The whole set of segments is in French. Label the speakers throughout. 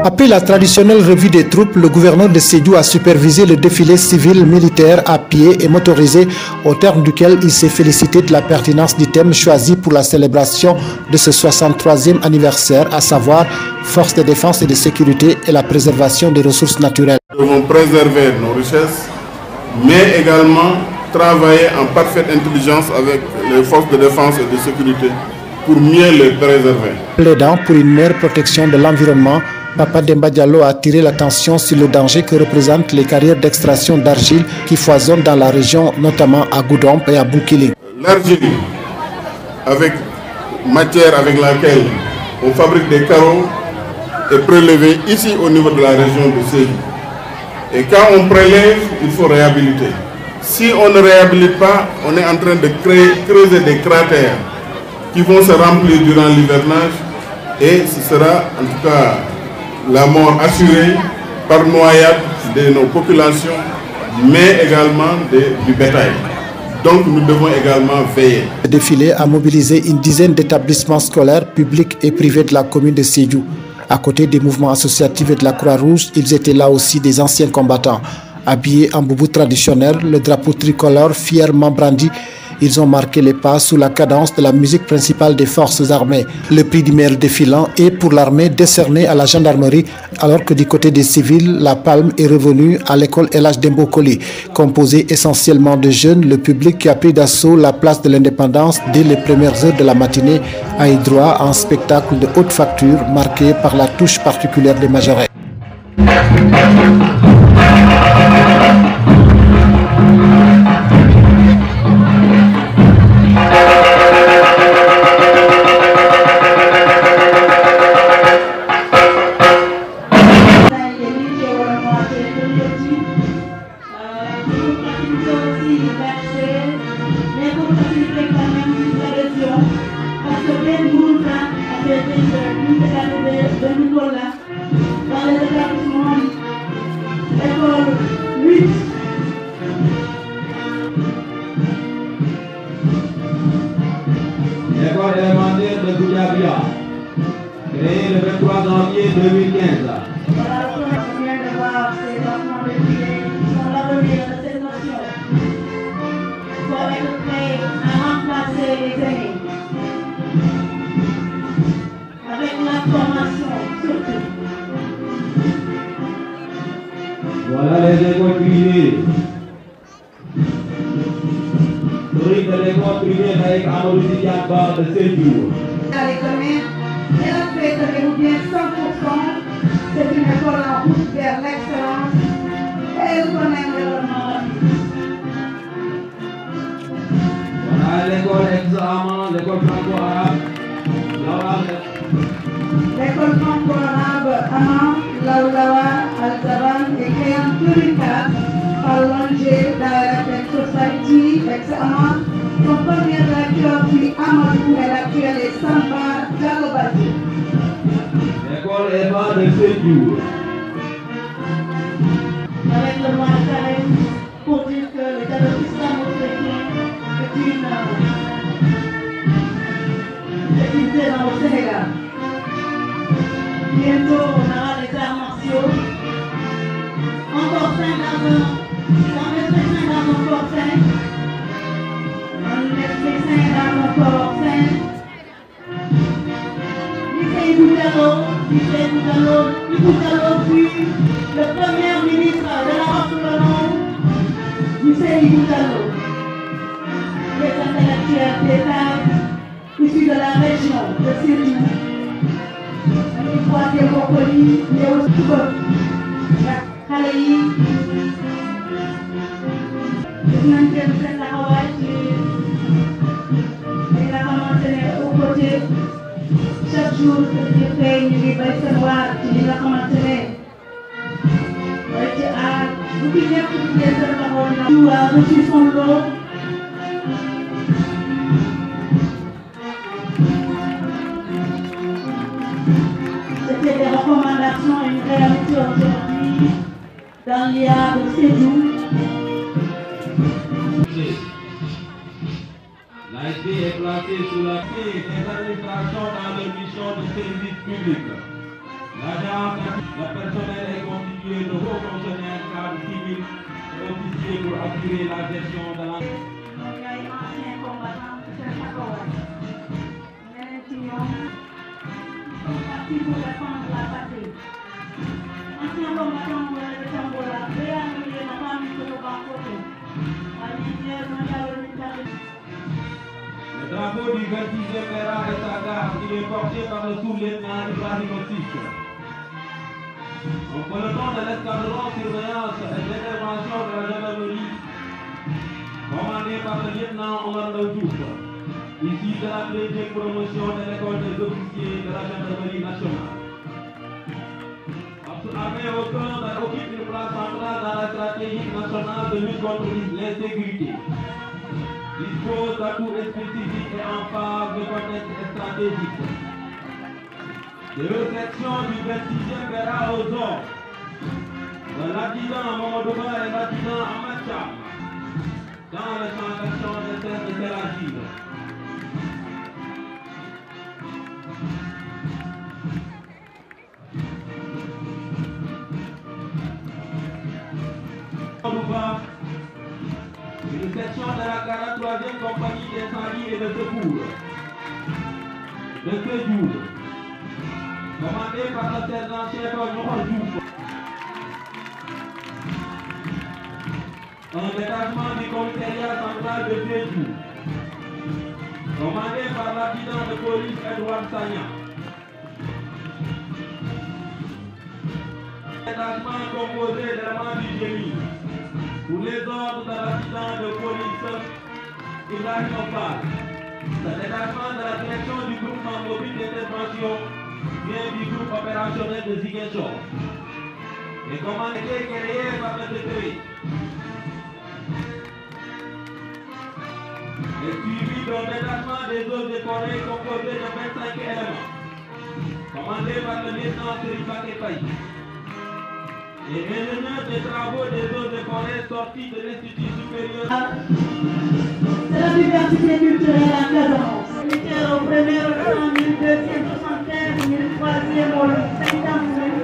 Speaker 1: Après la traditionnelle revue des troupes, le gouverneur de Sédhiou a supervisé le défilé civil, militaire, à pied et motorisé, au terme duquel il s'est félicité de la pertinence du thème choisi pour la célébration de ce 63e anniversaire, à savoir force de défense et de sécurité et la préservation des ressources naturelles.
Speaker 2: Nous devons préserver nos richesses, mais également travailler en parfaite intelligence avec les forces de défense et de sécurité pour mieux les préserver.
Speaker 1: Plaidant pour une meilleure protection de l'environnement, Papa Demba Diallo a attiré l'attention sur le danger que représentent les carrières d'extraction d'argile qui foisonnent dans la région, notamment à Goudomp et à Bounkiling.
Speaker 2: L'argile, avec matière avec laquelle on fabrique des carreaux, est prélevée ici au niveau de la région de Sédhiou. Et quand on prélève, il faut réhabiliter. Si on ne réhabilite pas, on est en train de creuser des cratères qui vont se remplir durant l'hivernage et ce sera en tout cas la mort assurée par noyade de nos populations, mais également du bétail. Donc nous devons également veiller.
Speaker 1: Le défilé a mobilisé une dizaine d'établissements scolaires, publics et privés de la commune de Sédhiou. À côté des mouvements associatifs et de la Croix-Rouge, ils étaient là aussi des anciens combattants. Habillés en boubou traditionnel, le drapeau tricolore fièrement brandi, ils ont marqué les pas sous la cadence de la musique principale des forces armées. Le prix du meilleur défilant est pour l'armée décerné à la gendarmerie, alors que du côté des civils, la palme est revenue à l'école El Hadj Dembo Koli. Composé essentiellement de jeunes, le public qui a pris d'assaut la place de l'indépendance dès les premières heures de la matinée a eu droit à un spectacle de haute facture marqué par la touche particulière des majorets.
Speaker 3: L'école élémentaire de Goudiabia, créée le 23 janvier 2015.
Speaker 4: Voilà le premier devoir, c'est l'enfant de Dieu, qui sont l'avenir de cette nation. Il faut être prêt à remplacer les aînés. Avec la formation, surtout.
Speaker 3: Voilà les écoles privées. L'orique de l'école privée avec Amadou Sidiane Ba de Sédhiou.
Speaker 4: Elle a fait que bien 100%, c'est une école en route vers l'excellence et elle connaît l'environnement rapide.
Speaker 3: Voilà l'école examen, l'école franco-arabe,
Speaker 4: l'école franco-arabe Aman, Laoulawa, Al-Zaban est créée en 2004 par l'ONG Direct Society, ex-Aman. Son premier directeur puis Amadou et l'actuel est Samba Diallo-Badi.
Speaker 3: L'école EVA de Sédhiou.
Speaker 4: Avec le mois de carême, pour dire que le dialogue islamo-chrétien est une idée dans le Sénégal. Bientôt, on aura les arts martiaux. Encore 5 dans un corps sain. Un esprit sain dans un corps sain. Lycée Boutalo, puis le premier ministre de la République, Lycée Boutalo. Les intellectuels d'État issus de la région de Sédhiou. Une fois des brocolis, mais aussi Khalei. C'est la Hawaï et la commentaire au côté. Chaque jour, je fais une vie de savoir qui la commentaire. Vous pouvez vous a reçu son lot. C'était des recommandations et une réalité aujourd'hui dans l'IA de Sédhiou.
Speaker 3: L'ASP est placée sous la pied des administrations dans leur mission de service public. Le personnel est constitué de hauts fonctionnaires, cadres civils et officiers pour assurer la gestion de la...
Speaker 4: anciens combattants, c'est ça qu'on va. Parti pour défendre la patrie. Anciens combattants pour le Tambola, réanimer la famille de Lobakoto.
Speaker 3: Le drapeau du 26e Mera et sa garde, il est porté par le sous-lieutenant Ibrahim Sik. En peloton de l'escadron surveillance et d'intervention de la gendarmerie, commandé par le lieutenant Omar Diouf, ici de la 13e promotion de l'école des officiers de la gendarmerie nationale. Armée autonome occupe une place centrale dans la stratégie nationale de lutte contre l'insécurité. Dispose d'atouts spécifiques et en phase de contexte stratégique. Des réflexions du 26e Bera aux hommes, de l'adjudant Mamadouba et l'adjudant Amatcha, dans le champ d'action de Seragir. Une section de la 43e compagnie d'incendie et de secours de séjour, commandée par le sergent-chef Omar Diouf. Un détachement du commissariat central de séjour, commandé par l'adjudant de police Edouard Sagna. Un détachement composé d'éléments du génie pour les ordres de l'adjudant de police Ibrahim Fall. Ce détachement de la direction du groupement mobile d'intervention vient du groupe opérationnel de Ziguinchor et commandé créé par le décret. Et suivi d'un détachement des eaux et forêts composé de 25 éléments, commandé par le lieutenant Serifa Kepaï. Et ingénieur des travaux des eaux et forêts sortis de l'Institut supérieur.
Speaker 4: C'est la diversité culturelle en Casamance. Militaire au premier rang, 1275, 1003e au 50e.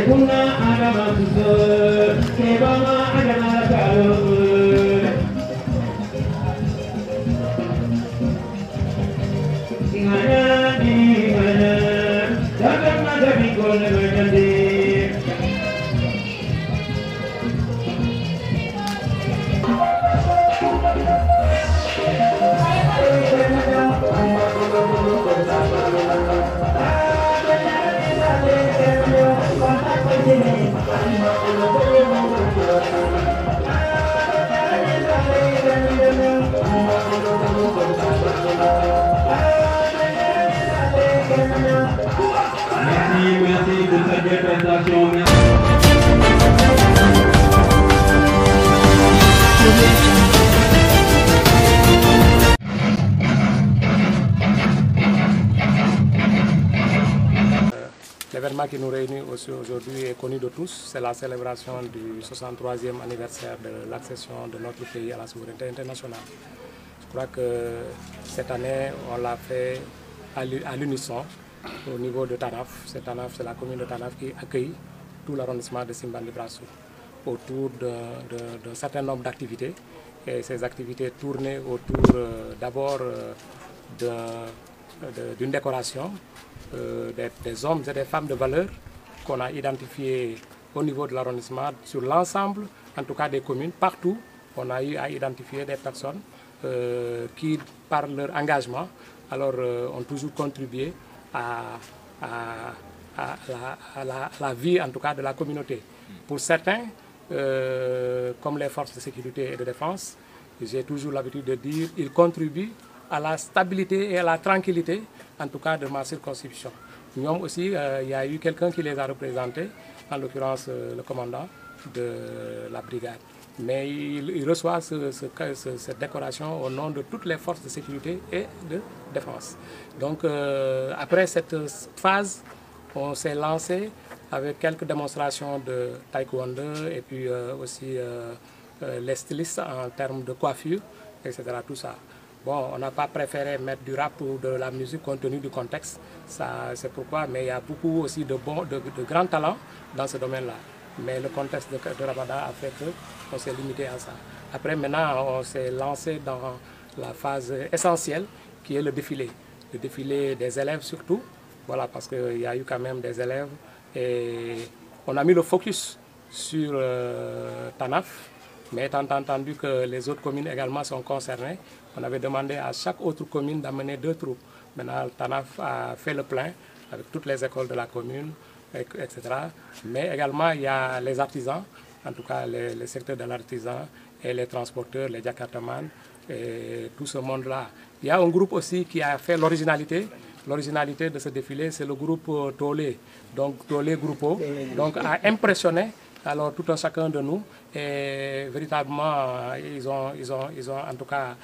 Speaker 3: Kuna agama kusur, kebama agama kalur. Ingana di mana, jangan ada bikol menjadi. Merci pour cette belle présentation.
Speaker 5: L'événement qui nous réunit aujourd'hui est connu de tous, c'est la célébration du 63e anniversaire de l'accession de notre pays à la souveraineté internationale. Je crois que cette année, on l'a fait à l'unisson au niveau de Tanaf. C'est la commune de Tanaf qui accueille tout l'arrondissement de Simbandi Brassou autour d'un certain nombre d'activités. Et ces activités tournaient autour d'abord d'une décoration des hommes et des femmes de valeur qu'on a identifiés au niveau de l'arrondissement, sur l'ensemble, en tout cas des communes, partout, on a eu à identifier des personnes qui, par leur engagement, ont toujours contribué à la vie, en tout cas, de la communauté. Pour certains, comme les forces de sécurité et de défense, j'ai toujours l'habitude de dire qu'ils contribuent à la stabilité et à la tranquillité, en tout cas de ma circonscription. Nous aussi, il y a eu quelqu'un qui les a représentés, en l'occurrence le commandant de la brigade. Mais il reçoit cette décoration au nom de toutes les forces de sécurité et de défense. Donc après cette phase, on s'est lancé avec quelques démonstrations de taekwondo et puis aussi les stylistes en termes de coiffure, etc. Tout ça. Bon, on n'a pas préféré mettre du rap ou de la musique compte tenu du contexte, c'est pourquoi, mais il y a beaucoup aussi de grands talents dans ce domaine-là. Mais le contexte de Ramadan a fait qu'on s'est limité à ça. Après, maintenant, on s'est lancé dans la phase essentielle qui est le défilé des élèves surtout, voilà, parce qu'il y a eu quand même des élèves et on a mis le focus sur Tanaf, mais étant entendu que les autres communes également sont concernées, on avait demandé à chaque autre commune d'amener 2 troupes. Maintenant, Tanaf a fait le plein avec toutes les écoles de la commune, etc. Mais également, il y a les artisans, en tout cas les secteurs de l'artisan et les transporteurs, les jakartamans, et tout ce monde-là. Il y a un groupe aussi qui a fait l'originalité. L'originalité de ce défilé, c'est le groupe Tolé, donc Tolé Groupo, donc a impressionné alors tout un chacun de nous et véritablement ils ont en tout cas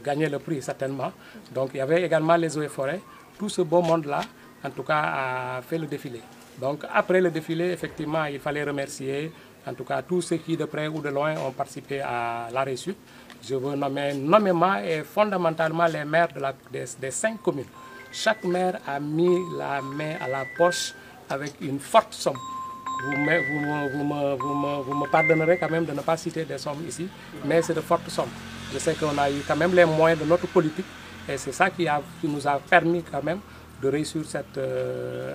Speaker 5: gagné le prix certainement. Donc il y avait également les eaux et forêts, tout ce beau monde-là en tout cas a fait le défilé. Donc après le défilé, effectivement, il fallait remercier en tout cas tous ceux qui de près ou de loin ont participé à la réussite. Je veux nommer nommément et fondamentalement les maires des 5 communes. Chaque maire a mis la main à la poche avec une forte somme. Vous me pardonnerez quand même de ne pas citer des sommes ici, mais c'est de fortes sommes. Je sais qu'on a eu quand même les moyens de notre politique et c'est ça qui nous a permis quand même de réussir cette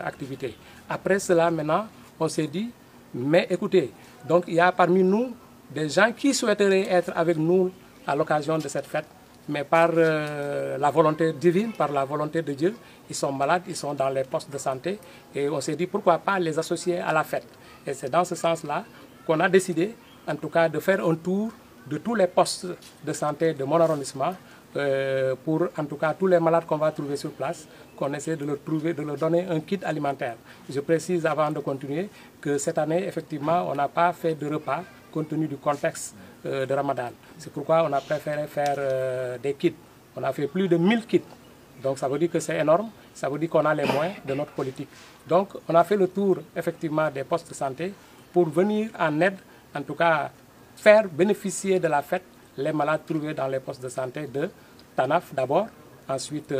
Speaker 5: activité. Après cela, maintenant, on s'est dit, mais écoutez, donc il y a parmi nous des gens qui souhaiteraient être avec nous à l'occasion de cette fête, mais par la volonté divine, par la volonté de Dieu, ils sont malades, ils sont dans les postes de santé et on s'est dit pourquoi pas les associer à la fête. Et c'est dans ce sens-là qu'on a décidé, en tout cas, de faire un tour de tous les postes de santé de mon arrondissement pour, en tout cas, tous les malades qu'on va trouver sur place, qu'on essaie de leur donner un kit alimentaire. Je précise avant de continuer que cette année, effectivement, on n'a pas fait de repas compte tenu du contexte de Ramadan. C'est pourquoi on a préféré faire des kits. On a fait plus de 1000 kits. Donc ça veut dire que c'est énorme, ça veut dire qu'on a les moyens de notre politique. Donc on a fait le tour effectivement des postes de santé pour venir en aide, en tout cas faire bénéficier de la fête les malades trouvés dans les postes de santé de Tanaf d'abord, ensuite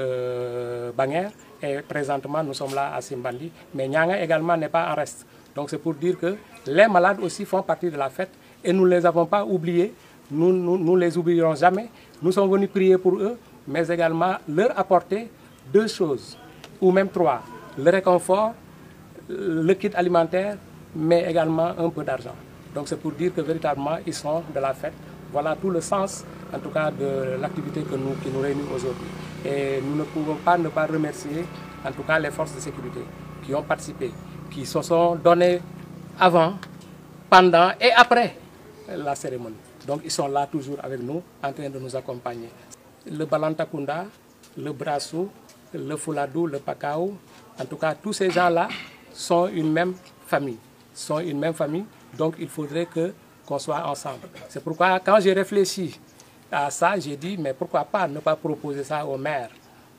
Speaker 5: Banger et présentement nous sommes là à Simbandi. Mais Nyanga également n'est pas en reste. Donc c'est pour dire que les malades aussi font partie de la fête et nous ne les avons pas oubliés, nous les oublierons jamais. Nous sommes venus prier pour eux, mais également leur apporter 2 choses, ou même 3. Le réconfort, le kit alimentaire, mais également un peu d'argent. Donc c'est pour dire que véritablement ils sont de la fête. Voilà tout le sens, en tout cas, de l'activité qui nous réunit aujourd'hui. Et nous ne pouvons pas ne pas remercier, en tout cas, les forces de sécurité qui ont participé, qui se sont donné avant, pendant et après la cérémonie. Donc ils sont là toujours avec nous, en train de nous accompagner. Le Balantakunda, le Brassou, le Fouladou, le Pakao, en tout cas tous ces gens-là sont une même famille. Donc il faudrait qu'on soit ensemble. C'est pourquoi quand j'ai réfléchi à ça, j'ai dit mais pourquoi pas ne pas proposer ça au maire.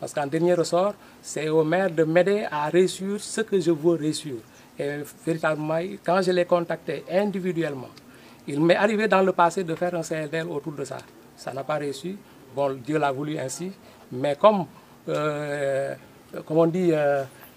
Speaker 5: Parce qu'en dernier ressort, c'est au maire de m'aider à réussir ce que je veux réussir. Et véritablement, quand je l'ai contacté individuellement, il m'est arrivé dans le passé de faire un CLDL autour de ça. Ça n'a pas réussi. Bon, Dieu l'a voulu ainsi. Mais comme on dit,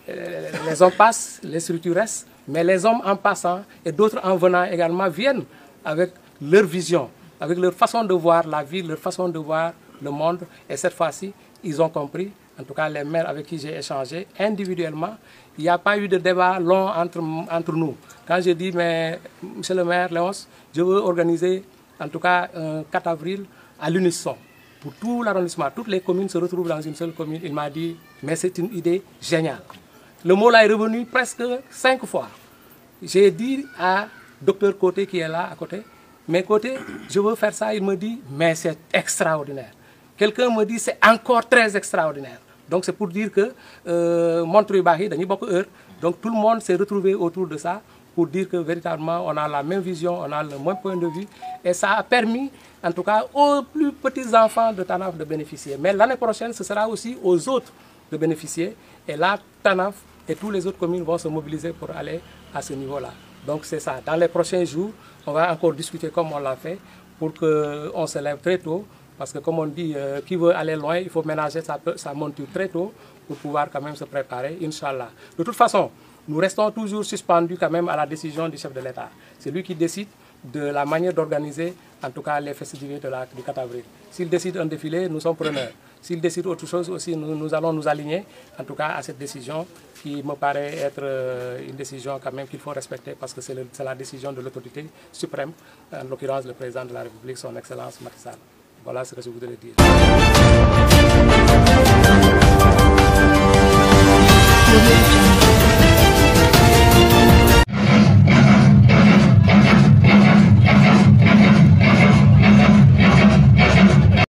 Speaker 5: les hommes passent, les structures restent. Mais les hommes en passant et d'autres en venant également viennent avec leur vision, avec leur façon de voir la vie, leur façon de voir le monde. Et cette fois-ci, ils ont compris, en tout cas les maires avec qui j'ai échangé individuellement, il n'y a pas eu de débat long entre nous. Quand j'ai dit, mais monsieur le maire Léonce, je veux organiser en tout cas un 4 avril à l'unisson. Pour tout l'arrondissement, toutes les communes se retrouvent dans une seule commune. Il m'a dit, mais c'est une idée géniale. Le mot là est revenu presque 5 fois. J'ai dit à Dr Côté qui est là à côté, mais Côté, je veux faire ça. Il me dit, mais c'est extraordinaire. Quelqu'un me dit, c'est encore très extraordinaire. Donc c'est pour dire que Montreux-Bahi, donc tout le monde s'est retrouvé autour de ça pour dire que véritablement on a la même vision, on a le même point de vue. Et ça a permis, en tout cas, aux plus petits enfants de TANAF de bénéficier. Mais l'année prochaine, ce sera aussi aux autres de bénéficier. Et là, TANAF et toutes les autres communes vont se mobiliser pour aller à ce niveau-là. Donc c'est ça. Dans les prochains jours, on va encore discuter comme on l'a fait pour qu'on se lève très tôt. Parce que comme on dit, qui veut aller loin, il faut ménager sa monture très tôt pour pouvoir quand même se préparer, Inch'Allah. De toute façon, nous restons toujours suspendus quand même à la décision du chef de l'État. C'est lui qui décide de la manière d'organiser, en tout cas, les festivités du 4 avril. S'il décide un défilé, nous sommes preneurs. S'il décide autre chose aussi, nous allons nous aligner, en tout cas, à cette décision qui me paraît être une décision quand même qu'il faut respecter parce que c'est la décision de l'autorité suprême, en l'occurrence le président de la République, son Excellence Macky Sall. Voilà ce que je voudrais dire.